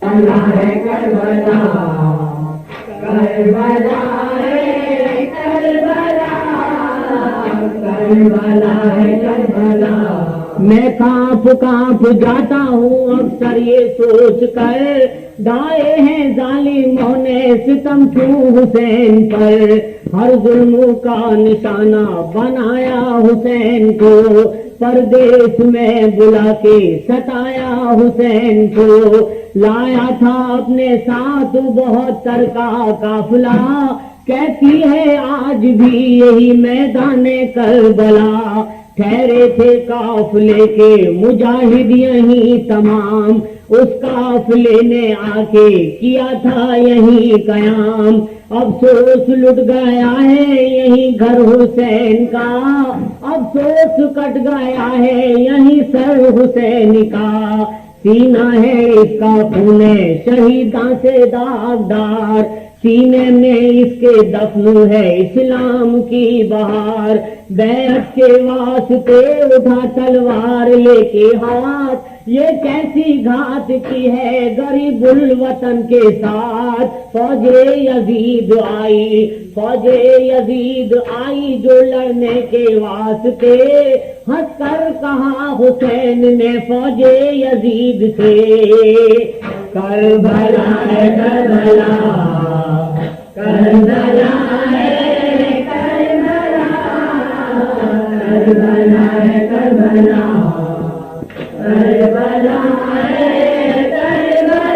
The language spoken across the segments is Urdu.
کربلا ہے کربلا، کربلا ہے کربلا، کربلا ہے کربلا۔ میں کانپ کانپ جاتا ہوں اکثر یہ سوچ کر، ڈالے ہیں ظالموں نے ستم کیوں حسین پر، ہر ظلم کا نشانہ بنایا حسین کو، پردیس میں بلا کے ستایا حسین کو، لایا تھا اپنے ساتھ بہت تر کا قافلہ، کہتی ہے آج بھی یہی میدان کربلا، ٹھہرے تھے قافلے کے مجاہد یہیں تمام، اس قافلے نے آ کے کیا تھا یہیں قیام، افسوس لٹ گیا ہے یہیں گھر حسین کا، افسوس کٹ گیا ہے یہیں سر حسین کا، سینہ ہے اس کا خون شہیداں سے داغدار، سینے میں اس کے دفن ہے اسلام کی بہار، بیعت کے واسطے اٹھا تلوار لے کے ہاتھ، یہ کیسی گھات کی ہے غریب الوطن کے ساتھ، فوج یزید آئی، فوج یزید آئی جو لڑنے کے واسطے، ہنس کر کہا حسین نے فوج یزید سے، کربلا ہے کربلا، کربلا ہے کربلا، کربلا ہے کربلا، کربلا ہے کربلا،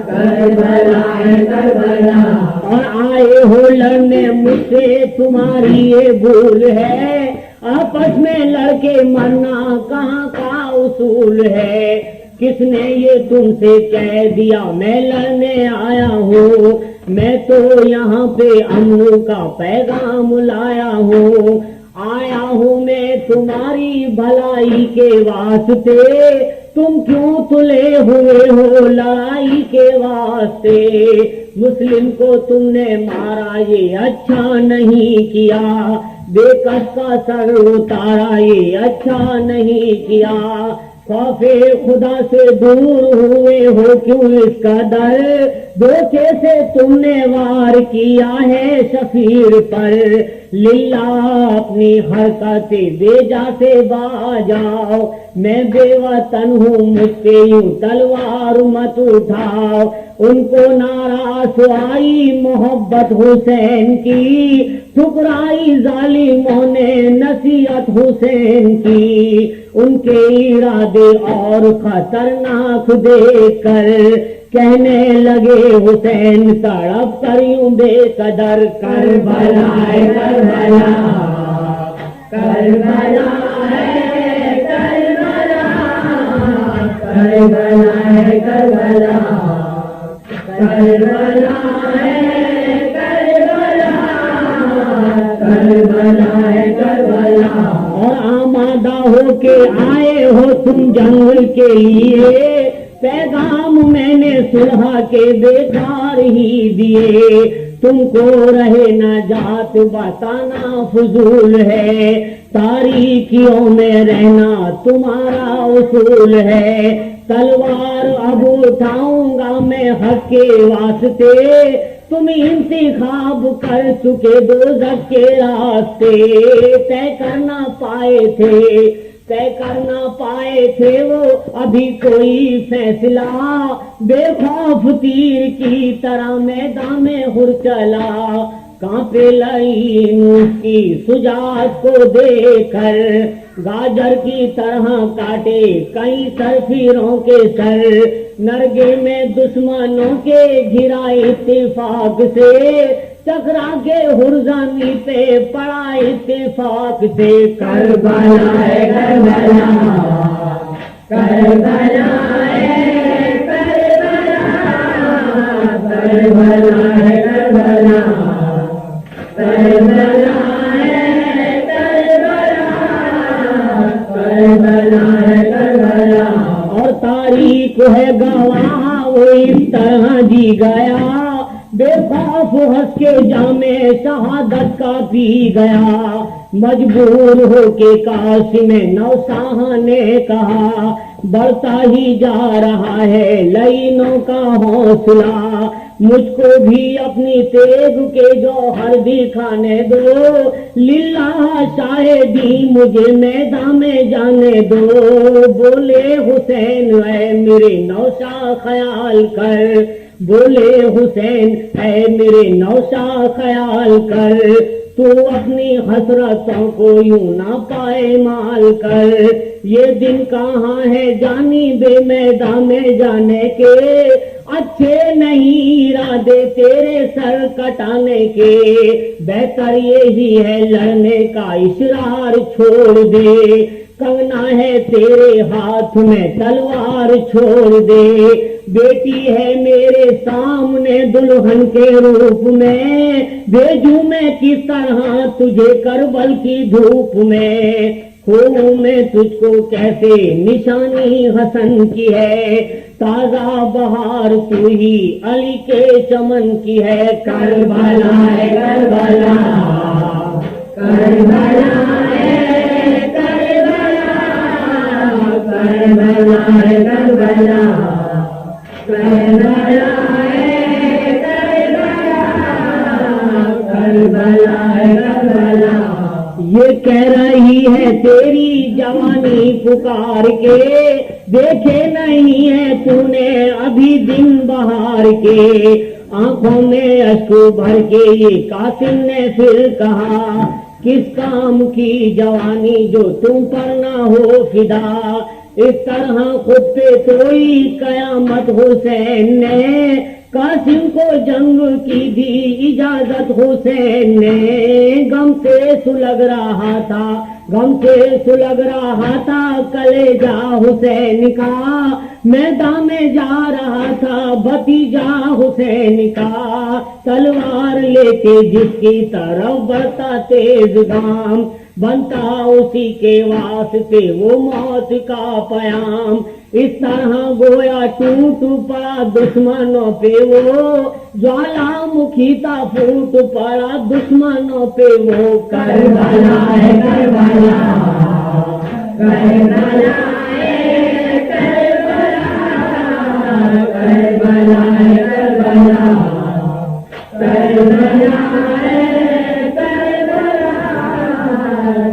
کربلا ہے کربلا۔ اور آئے ہو لڑنے مجھ سے تمہاری یہ بھول ہے، آپس میں لڑ کے مرنا کہاں کا اصول ہے، کس نے یہ تم سے کہہ دیا میں لڑنے آیا ہوں، میں تو یہاں پہ امن کا پیغام لایا ہوں، آیا ہوں میں تمہاری بھلائی کے واسطے، تم کیوں تلے ہوئے ہو لڑائی کے واسطے، مسلم کو تم نے مارا یہ اچھا نہیں کیا، بے کس کا سر اتارا یہ اچھا نہیں کیا، خوف خدا سے دور ہوئے ہو کیوں اس قدر، دھوکے سے تم نے وار کیا ہے شفیع پر، للہ اپنی حرکت بیجا سے باجاؤ، میں بے وطن ہوں مجھ پہ یوں تلوار مت اٹھاؤ، ان کو ناراض آئی محبت حسین کی، ٹھکرائی ظالموں نے نصیحت حسین کی، ان کے ارادے اور خطرناک دیکھ کر کہنے لگے حسین تڑپ کر یوں بے قدر، کربلا ہے کربلا، کربلا ہے کربلا، کربلا ہے کربلا، کربلا ہے کربلا، کربلا ہے کربلا۔ اور آمادہ ہو کے آئے ہو تم جنگ کے لیے، پیغام میں نے صلح کے بیکار ہی دیے، تم کو رہے نجات بتانا فضول ہے، تاریکیوں میں رہنا تمہارا اصول ہے، تلوار اب اٹھاؤں گا میں حق کے واسطے، تم انتخاب کر چکے دوزخ کے راستے، طے کرنا پائے تھے، طے کرنا پائے تھے وہ ابھی کوئی فیصلہ، بے خوف تیر کی طرح میدان میں ہر چلا، کانپے لعین اس کی شجاعت کو دیکھ کر، گاجر کی طرح کاٹے کئی سرفیروں کے سر، نرگے میں دشمنوں کے گھرا اتفاق سے، ٹکرا کے ہرزانی پہ پڑا اتفاق سے، کربلا ہے کربلا، کربلا ہے کربلا، کربلا ہے کربلا، کربلا ہے کربلا، کربلا ہے کربلا۔ اور تاریخ ہے گواہ وہ اس طرح جی گیا، بے خوف ہنس کے جامے شہادت کا پی گیا، مجبور ہو کے قاسم نوساہ نے کہا بڑھتا ہی جا رہا ہے لعینوں کا حوصلہ، مجھ کو بھی اپنی تیغ کے جوہر دکھانے دو، للہ شاہدی مجھے میدان میں جانے دو۔ بولے حسین اے میرے نوشا خیال کر، بولے حسین اے میرے نوشا خیال کر، تو اپنی حسرتوں کو یوں نہ پائے مال کر، یہ دن کہاں ہے جانی بے میدان میں جانے کے، اچھے نہیں ارادے تیرے سر کٹانے کے، بہتر یہی ہے لڑنے کا اشرار چھوڑ دے، کنگنا ہے تیرے ہاتھ میں تلوار چھوڑ دے، بیٹی ہے میرے سامنے دلہن کے روپ میں، بھیجوں میں کس طرح تجھے کربل کی دھوپ میں، خوں میں تجھ کو کیسے نشانی حسن کی ہے، تازہ بہار تو ہی علی کے چمن کی ہے، کربلا ہے کربلا کربلا ہے کربلا کربلا ہے کربلا کربلا ہے کربلا کربلا ہے کربلا، یہ کہہ رہی ہے تیری جوانی پکار کے، دیکھے نہیں ہے تو نے ابھی دن بہار کے، آنکھوں میں اشک بھر کے یہ قاسم نے پھر کہا، کس کام کی جوانی جو تم پر نہ ہو فدا، اس طرح خود پہ توئی قیامت حسین نے، قاسم کو جنگ کی دی اجازت حسین نے، غم سے سلگ رہا تھا غم سے سلگ رہا تھا کلیجہ حسین کا، میدان میں جا رہا تھا بھتیجا حسین کا، تلوار لے کے جس کی طرف بڑھتا تیز گام، بنتا اسی کے واسطے وہ موت کا پیام، اس طرح گویا ٹوٹ پڑا دشمنوں پہ وہ، جوالا مکھی تھا پھوٹ پڑا دشمنوں پہ وہ، کربلا ہے کربلا کربلا ہے کربلا کربلا ہے کربلا کربلا ہے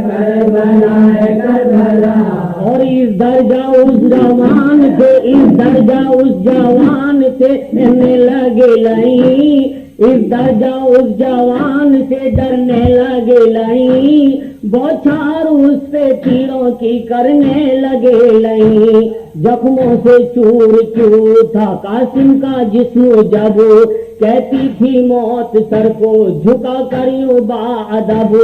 کربلا ہے کربلا، اور اس درجہ اس جوان سے اس درجہ اس جوان سے ڈرنے لگے لئی، اس درجہ اس جوان سے ڈرنے لگے لئی، بوچھار اس پہ تیروں کی کرنے لگے لئی، زخموں سے چور چور تھا قاسم کا جسم جب، کہتی تھی موت سر کو جھکا کر یوں باادب،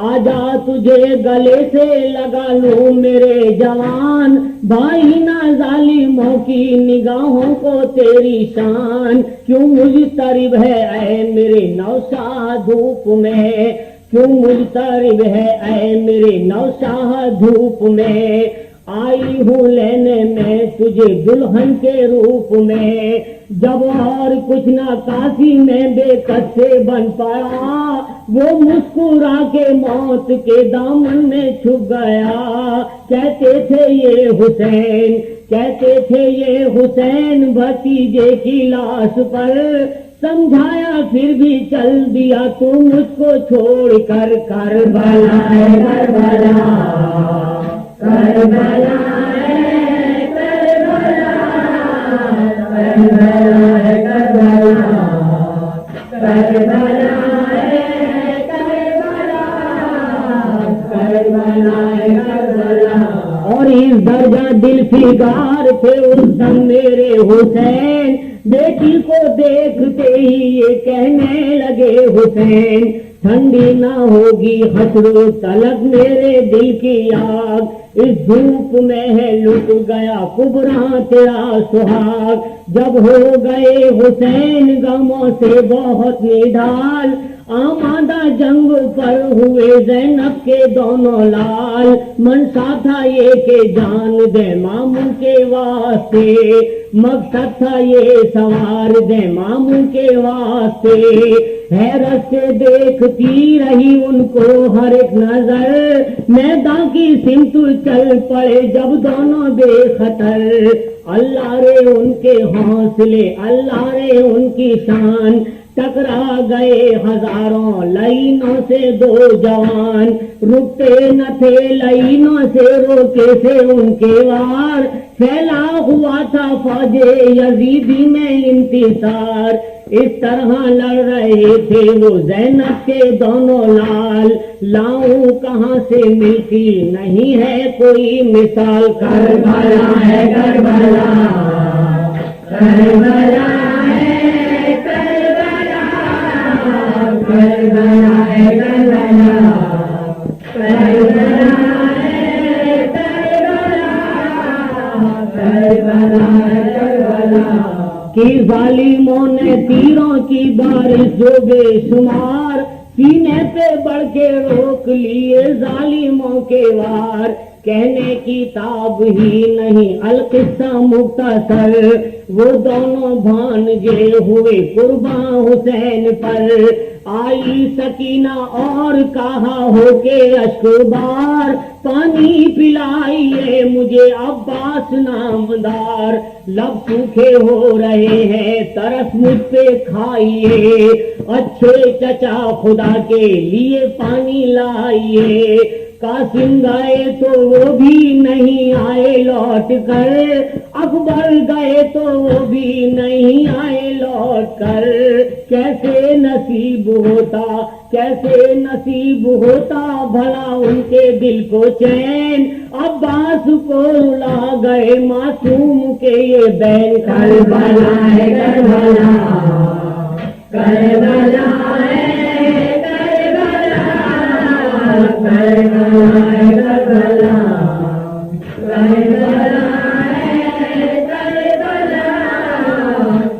آجا تجھے گلے سے لگا لوں میرے جوان، بھائی نہ ظالموں کی نگاہوں کو تیری شان، کیوں مجترب ہے اے میرے نوشاہ دھوپ میں، کیوں مجترب ہے اے میرے نوشاہ دھوپ میں، آئی ہوں لینے میں تجھے دلہن کے روپ میں، جب اور کچھ نہ کافی میں بے کس سے بن پڑا، وہ مسکرا کے موت کے دامن میں چھپ گیا، کہتے تھے یہ حسین کہتے تھے یہ حسین بھتیجے کی لاش پر، سمجھایا پھر بھی چل دیا تو مجھ کو چھوڑ کر، کربلا ہے کربلا کربلا ہے کربلا کربلا ہے کربلا کربلا ہے کربلا کربلا ہے کربلا، اور اس درجہ دل فگار تھے اس دم میرے حسین، بیٹی کو دیکھتے ہی یہ کہنے لگے حسین، ٹھنڈی نہ ہوگی حسر و طلب میرے دل کی آگ، اس دھوپ میں ہے لٹ گیا کبرا تیرا سہاگ، جب ہو گئے حسین غموں سے بہت نڈال، آمادہ جنگ پر ہوئے زینب کے دونوں لال، منشا تھا یہ کہ جان دے ماموں کے واسطے، مقصد تھا یہ سوار دے ماموں کے واسطے، حیرت سے دیکھتی رہی ان کو ہر ایک نظر، میدان کی سمت چل پڑے جب دونوں بے خطر، اللہ رے ان کے حوصلے، اللہ رے ان کی شان، ٹکرا گئے ہزاروں لائنوں سے دو جوان، رکتے نہ تھے لائنوں سے روکے سے ان کے وار، پھیلا ہوا تھا فوج یزیدی میں انتصار، اس طرح لڑ رہے تھے وہ زینب کے دونوں لال، لاؤں کہاں سے ملتی نہیں ہے کوئی مثال، کربلا ہے کربلا، کربلا ہے کربلا، کربلا ہے کربلا، کربلا ہے کربلا، کربلا ہے کربلا، کہ ظالموں نے تیروں کی بارش جو بے شمار، سینے پہ بڑھ کے روک لیے ظالموں کے وار، کہنے کی تاب ہی نہیں القصہ مختصر، وہ دونوں بھانجے ہوئے قرباں حسین پر، آئی سکینہ اور کہا ہو کے اشکبار، پانی پلائیے مجھے عباس نامدار، لب سوکھے ہو رہے ہیں ترس مجھ پہ کھائیے، اچھے چچا خدا کے لیے پانی لائیے، قاسم گئے تو وہ بھی نہیں آئے لوٹ کر، اکبر گئے تو وہ بھی نہیں آئے لوٹ کر، کیسے نصیب ہوتا کیسے نصیب ہوتا بھلا ان کے دل کو چین، عباس کو رلا گئے معصوم کے یہ بین، کربلا ہے کربلا، کربلا ہے کربلا، کربلا ہے کربلا، کربلا ہے کربلا،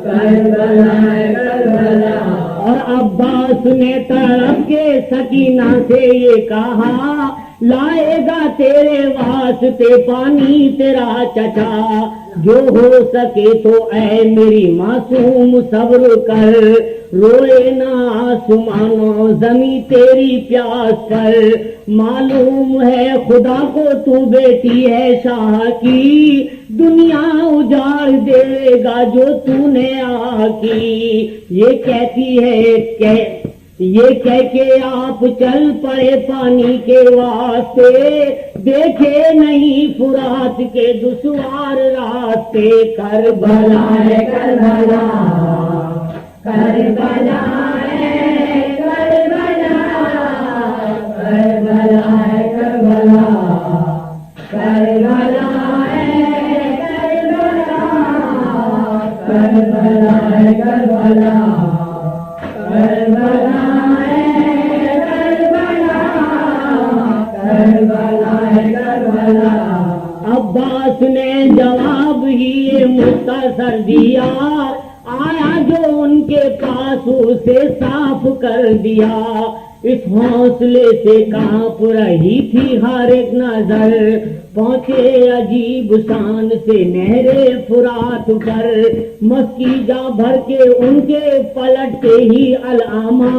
کربلا ہے کربلا، اور عباس نے تڑپ کے سکینہ سے یہ کہا، لائے گا تیرے واسطے پانی تیرا چچا، جو ہو سکے تو اے میری معصوم صبر کر، روئے نہ آسمانوں زمیں تیری پیاس پر، معلوم ہے خدا کو تو بیٹی ہے شاہ کی، دنیا اجاڑ دے گا جو تو نے آ کی، یہ کہتی ہے یہ کہہ کے آپ چل پڑے پانی کے واسطے، دیکھے نہیں فرات کے دشوار راستے، کربلا ہے کربلا، کربلا ہے کربلا، کربلا ہے کربلا، کربلا ہے کربلا، کربلا ہے کربلا، کربلا ہے کربلا، کربلا ہے کربلا، عباس نے جواب ہی مختصر دیا، آیا جو ان کے پاس اسے صاف کر دیا، اس حوصلے سے کانپ رہی تھی ہر ایک نظر، پہنچے عجیب شان سے نہر فرات پر، مسکی جا بھر کے ان کے پلٹتے ہی علامہ،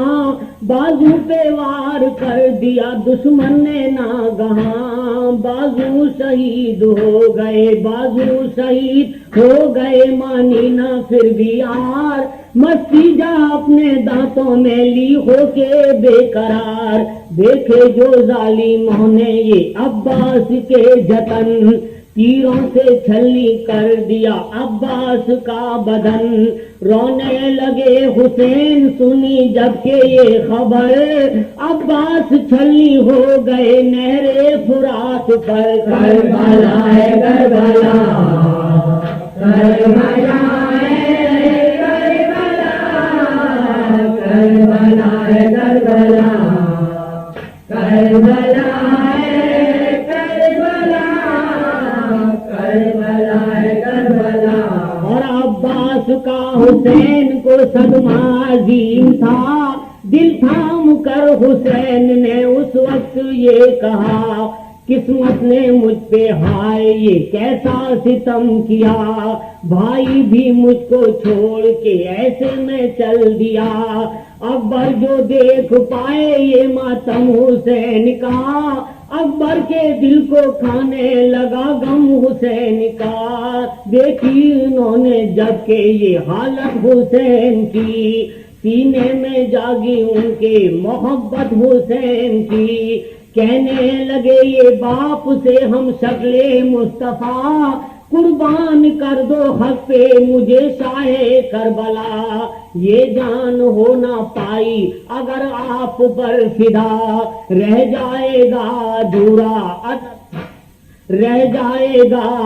بازو پہ وار کر دیا دشمن نے ناگہاں، بازو شہید ہو گئے بازو شہید ہو گئے، مانی نہ پھر بھی یار، مستی جا اپنے دانتوں میں لی ہو کے بے قرار، دیکھے جو ظالموں نے یہ عباس کے جتن، تیروں سے چھلنی کر دیا عباس کا بدن، رونے لگے حسین سنی جب کہ یہ خبر، عباس چھلنی ہو گئے نہر فرات پر، کربلا ہے کربلا، کربلا ہے کربلا، کربلا ہے کربلا، کربلا ہے کربلا، کربلا ہے کربلا، اور عباس کا حسین کو صدمہ عظیم تھا، دل تھام کر حسین نے اس وقت یہ کہا، قسمت نے مجھ پہ ہائے یہ کیسا ستم کیا، بھائی بھی مجھ کو چھوڑ کے ایسے میں چل دیا۔ اکبر جو دیکھ پائے یہ ماتم حسین کا، اکبر کے دل کو کھانے لگا غم حسین کا۔ دیکھی انہوں نے جب کہ یہ حالت حسین کی، سینے میں جاگی ان کے محبت حسین کی۔ کہنے لگے یہ باپ سے ہم شکل مصطفیٰ، قربان کر دو حق پہ مجھے شاہ کربلا۔ یہ جان ہو نہ پائی اگر آپ پر فدا، رہ جائے گا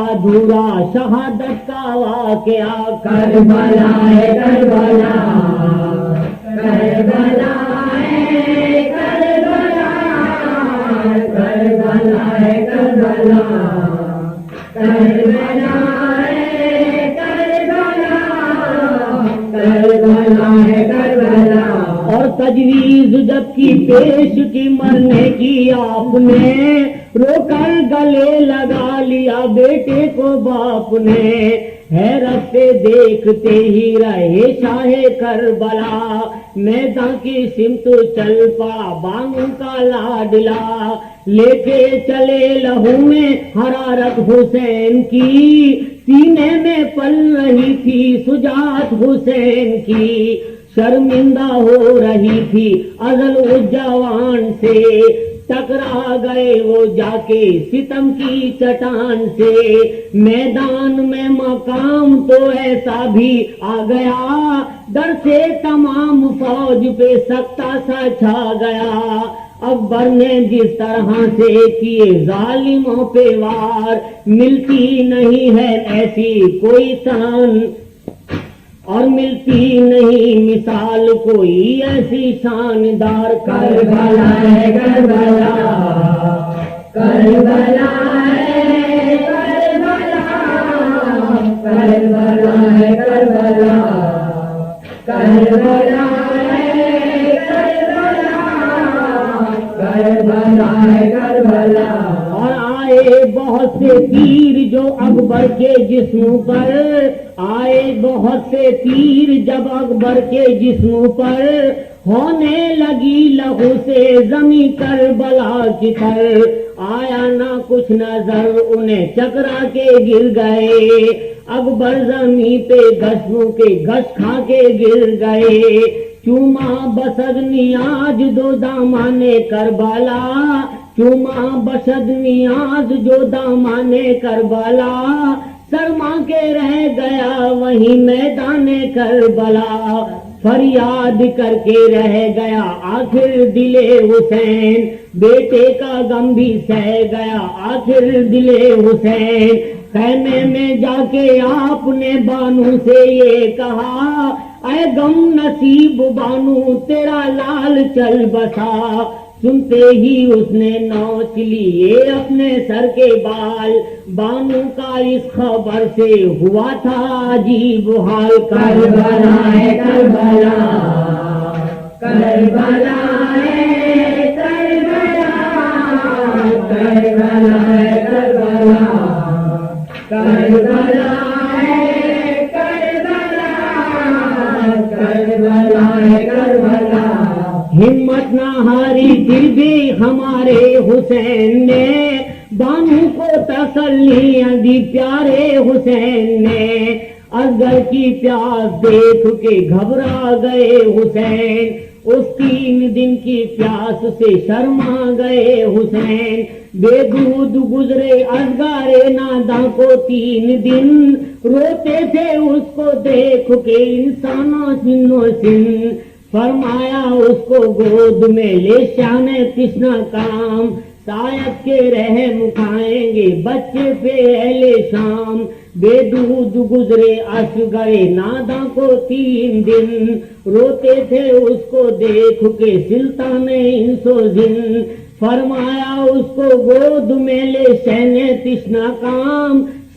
ادھورا شہادت کا واقعہ۔ کربلا ہے کربلا، کربلا ہے کربلا، کربلا ہے کربلا، کربلا ہے کربلا، کربلا ہے کربلا۔ اور تجویز جب کی پیش کی مرنے کی آپ نے، رو کر گلے لگا لیا بیٹے کو باپ نے۔ حیرت سے دیکھتے ہی رہے شاہ کربلا، میدان کی سمت چل پڑا بانو کا لاڈلا۔ لے کے چلے لہو میں حرارت حسین کی، سینے میں پل رہی تھی سجاعت حسین کی۔ شرمندہ ہو رہی تھی ازل اس جوان سے، ٹکرا گئے وہ جا کے ستم کی چٹان سے۔ میدان میں مقام تو ایسا بھی آ گیا، ڈر سے تمام فوج پہ سکتہ سا چھا گیا۔ اکبر نے جس طرح سے کیے ظالموں پہ وار، ملتی نہیں ہے ایسی کوئی شان اور ملتی نہیں مثال کوئی ایسی شاندار۔ کربلا ہے کربلا، کربلا ہے کربلا، کربلا ہے کربلا، کربلا ہے کربلا، کربلا ہے کربلا۔ اور آئے بہت سے تیر جو اکبر کے جسم پر، آئے بہت سے تیر جب اکبر کے جسم پر، ہونے لگی لہو سے زمیں کربلا کی تر۔ آیا نہ کچھ نظر انہیں چکرا کے گر گئے، اکبر زمیں پہ گھسوں کے گھس کھا کے گر گئے۔ چوما بسد نیاز دو دامانے کربلا، چوما بسد نیاز جو دامانے کربلا، سرما کے رہ گیا وہیں میدان کربلا۔ فریاد کر کے رہ گیا آخر دل حسین، بیٹے کا غم بھی سہ گیا آخر دل حسین۔ خیمے میں جا کے آپ نے بانو سے یہ کہا، اے غم نصیب بانو تیرا لال چل بسا۔ سنتے ہی اس نے نوچ لیے اپنے سر کے بال، بانو کا اس خبر سے ہوا تھا عجیب حال۔ کربلا ہے کربلا، کربلا ہے کربلا، کربلا ہے کربلا، کربلا ہے کربلا، کربلا ہے کربلا۔ ہمت نہ ہاری پھر بھی ہمارے حسین نے، بانو کو تسلیاں دی پیارے حسین نے۔ اصغر کی پیاس دیکھ کے گھبرا گئے حسین، اس 3 دن کی پیاس سے شرما گئے حسین۔ بے دودھ گزرے اصغر ناداں کو 3 دن، روتے تھے اس کو دیکھ کے انسانوں سنو سن۔ فرمایا اس کو گود میں لے شان تشنا کام، شاید کے رحم کھائیں گے بچے پہ اہل شام۔ بے دودھ گزرے اصغر ناداں کو 3 دن، روتے تھے اس کو دیکھ کے سلطان انس و جن۔ فرمایا اس کو گود میں لے شان تشنا کام،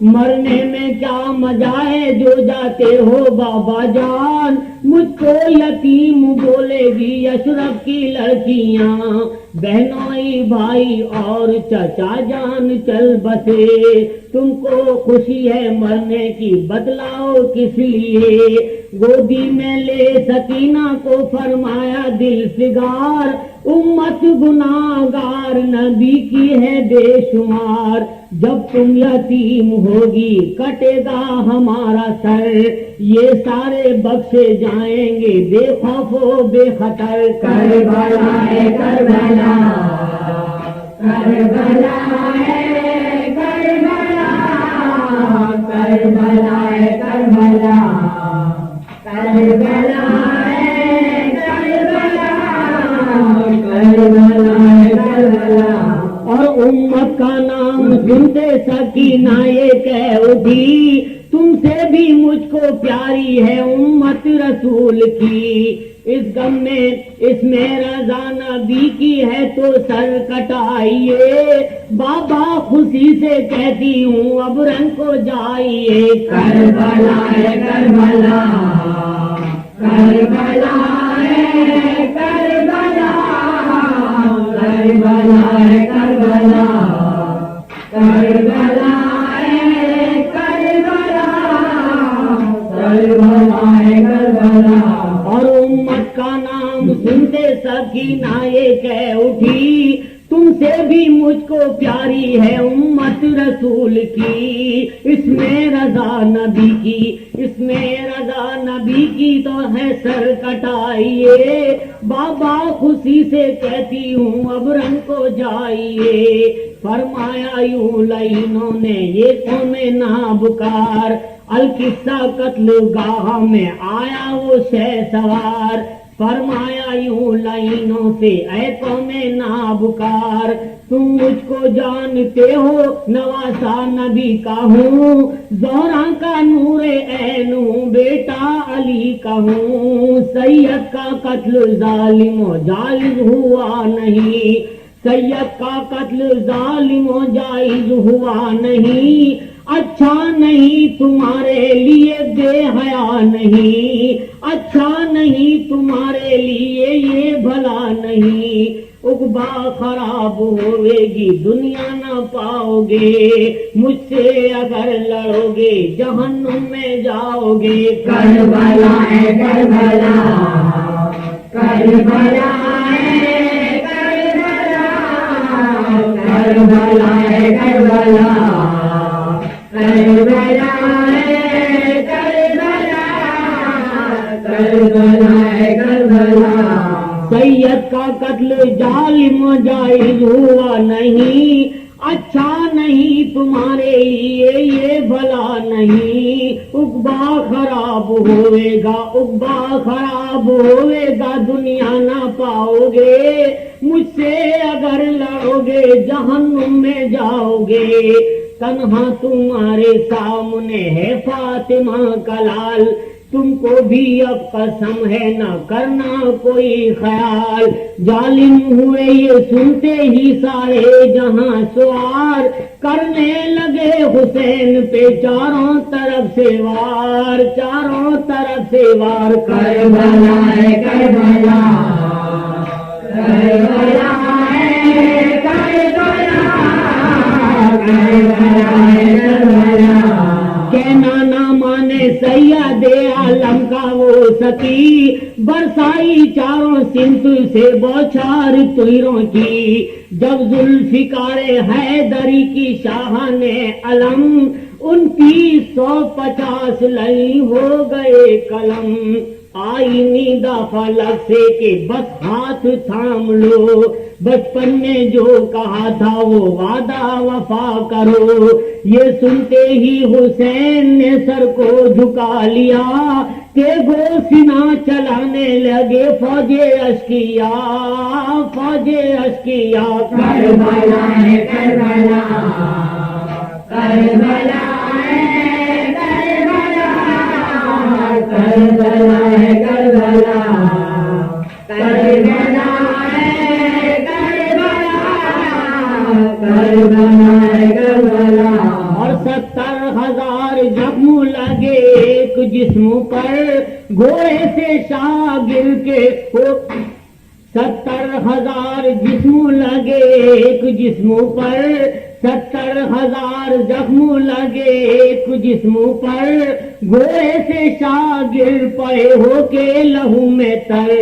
مرنے میں کیا مزہ ہے جو جاتے ہو بابا جان، مجھ کو یتیم بولے گی اشرف کی لڑکیاں، بہنوئی بھائی اور چچا جان چل بسے، تم کو خوشی ہے مرنے کی بتلاؤ کس لیے، گودی میں لے سکینہ کو فرمایا دل فگار، امت گناہگار نبی کی ہے بے شمار، جب تم یتیم ہوگی کٹے گا ہمارا سر، یہ سارے بخشے جائیں گے بے خوف و بے خطر، کربلا ہے کربلا، کربلا ہے کربلا، کربلا ہے کربلا، کربلا ہے کربلا، کربلا ہے کربلا، اور امت کا نام سنتے سکینہ یہ کہہ اٹھی، تم سے بھی مجھ کو پیاری ہے امت رسول کی، اس غم میں اس میں رضا نبی کی ہے تو سر کٹائیے، بابا خوشی سے کہتی ہوں اب رنگ کو جائیے، کربلا ہے کربلا، کربلا ہے کربلا، کربلا ہے کربلا، کربلا ہے کربلا، کربلا ہے کربلا، اور امت کا نام سنتے سکینہ یہ کہہ اٹھی، تم سے بھی مجھ کو پیاری ہے امت رسول کی، اس میں رضا نبی کی، اس میں رضا نبی کی تو ہے سر کٹائیے، بابا خوشی سے کہتی ہوں اب رنگ کو جائیے، فرمایا یوں لعینوں نے یہ قوم نابکار، القصہ قتل گاہ میں آیا وہ شہ سوار، فرمایا یوں لعینوں سے اے قوم نابکار، تم مجھ کو جانتے ہو نواسا نبی کا ہوں، زہرا کا نور عین ہوں، بیٹا علی کا ہوں، سید کا قتل ظالم و جائز ہوا نہیں، سید کا قتل ظالم و جائز ہوا نہیں، اچھا نہیں تمہارے لیے بے حیا نہیں، اچھا نہیں تمہارے لیے یہ بھلا نہیں، عقبہ خراب ہوئے گی دنیا نہ پاؤ گے، مجھ سے اگر لڑو گے جہنم میں جاؤ گے، کربلا ہے کربلا، کربلا ہے کربلا، کربلا ہے کربلا، کربلا ہے کربلا، کربلا ہے کربلا، سید کا قتل ظالم جائز ہوا نہیں، اچھا نہیں تمہارے لیے یہ بھلا نہیں، عقبہ خراب ہوئے گا، عقبہ خراب ہوئے گا دنیا نہ پاؤ گے، مجھ سے اگر لڑو گے جہنم میں جاؤ گے، تنہا تمہارے سامنے ہے فاطمہ کا لال، تم کو بھی اب قسم ہے نہ کرنا کوئی خیال، ظالم ہوئے یہ سنتے ہی سارے جہاں سوار، کرنے لگے حسین پہ چاروں طرف سے وار، چاروں طرف سے وار، کربلا ہے کربلا، کربلا ہے کربلا، کربلا ہے کربلا، کہنا نہ مانے سید عالم کا وہ ستی، برسائی چاروں سمت سے بوچھار تیروں کی، جب ذوالفقار حیدری کی شاہان علم، 2950 لئی ہو گئے قلم، آئی نیندہ فلک سے کہ بس ہاتھ تھام لو، بچپن میں جو کہا تھا وہ وعدہ وفا کرو، یہ سنتے ہی حسین نے سر کو جھکا لیا، کہ گو سینہ چلانے لگے فوج اشکیا، فوج اشکیا، کربلا ہے کربلا، کربلا ہے کربلا، کربلا ہے کربلا، کربلا ہے کربلا، کربلا ہے کربلا، اور 70 ایک جسم پر گھوڑے سے شاگر کے 70,000 جسم لگے ایک جسم پر 70,000 زخم لگے ایک جسم پر گھوڑے سے شاگر پڑے ہو کے لہو میں تر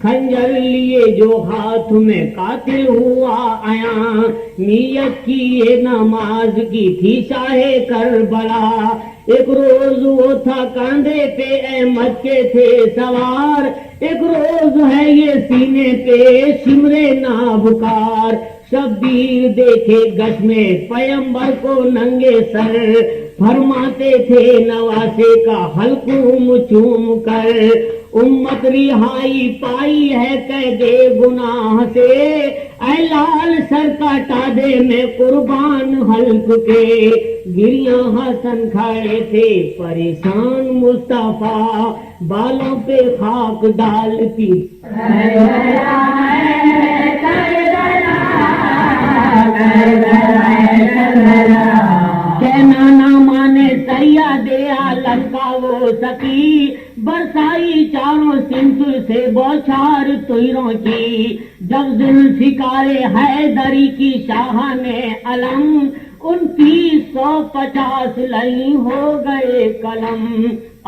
خنجر لیے جو ہاتھ میں قاتل ہوا آیا نیت کی یہ نماز کی تھی شاہ کربلا ایک روز وہ تھا کاندھے پہ احمد کے تھے سوار ایک روز ہے یہ سینے پہ شمرے نابکار شبیر دیکھے گش میں پیمبر کو ننگے سر فرماتے تھے نواسے کا حلقوم چوم کر امت رہائی پائی ہے قید گناہ سے اے لال سر کاٹا دے میں قربان حلق کے گریاں حسن کھڑے تھے پریشان مصطفیٰ بالوں پہ خاک ڈالتی کہنا نہ مانے سیاد عالم کا وہ سکی برسائی چاروں سمت سے بوچھار طیروں کی جب ذوالفقار حیدری کی شاہان علم 2950 لئی ہو گئے قلم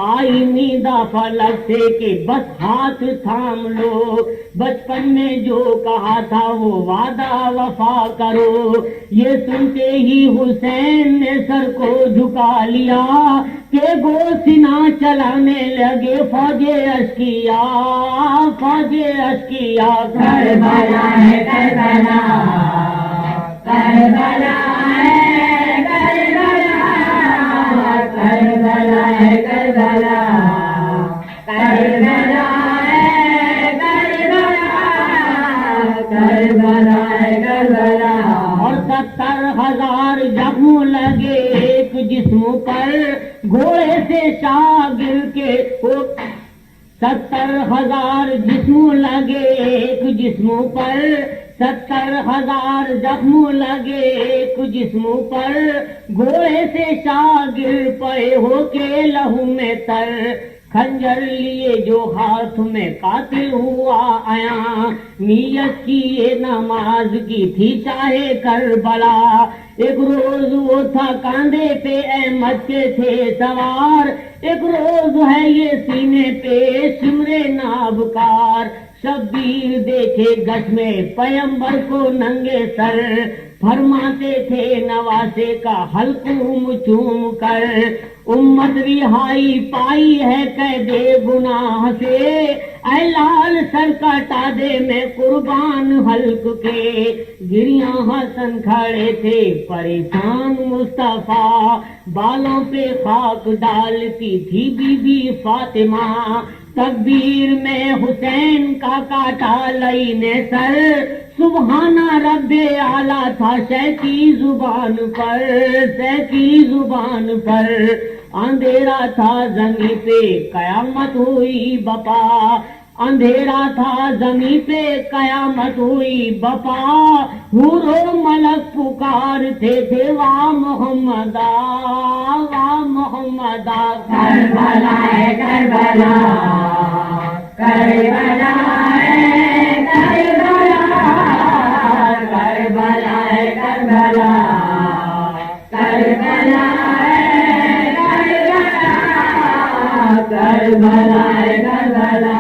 آئی نیدا فلک سے کہ بس ہاتھ تھام لو بچپن میں جو کہا تھا وہ وعدہ وفا کرو یہ سنتے ہی حسین نے سر کو جھکا لیا کہ گو سنا چلانے لگے فوج اشکیا کربلا ہے کربلا کربلا ہے کربلا کربلا ہے کربلا کربلا ہے کربلا کربلا ہے کربلا اور 70,000 زخم لگے ایک جسم پر گھوڑے سے شاگر کے 70,000 جسم لگے ایک جسم پر 70,000 زخم لگے ایک جسم پر گھوڑے سے شاگر پڑے ہو کے لہو میں تر خنجر لیے جو ہاتھ میں قاتل ہوا آیا نیت کی یہ نماز کی تھی شاہ کربلا ایک روز وہ تھا کاندھے پہ احمد کے تھے سوار ایک روز ہے یہ سینے پہ شمرے نابکار شبیر دیکھے گش میں پیمبر کو ننگے سر فرماتے تھے نواسے کا حلقوم چوم کر امت رہائی پائی ہے قید گناہ سے اے لال سر کاٹا دے میں قربان حلق کے گریاں حسن کھڑے تھے پریشان مصطفیٰ بالوں پہ خاک ڈالتی تھی بی بی فاطمہ تکبیر میں حسین کا کاٹا لئی نے سر سبحانہ رب اعلیٰ تھا شہ کی زبان پر اندھیرا تھا زمین پہ قیامت ہوئی بپا اندھیرا تھا زمین پہ قیامت ہوئی بپا حور و ملک پکارتے تھے واہ محمدا کربلا ہے کربلا کربلا ہے کربلا کربلا ہے کربلا کربلا ہے کربلا کربلا ہے کربلا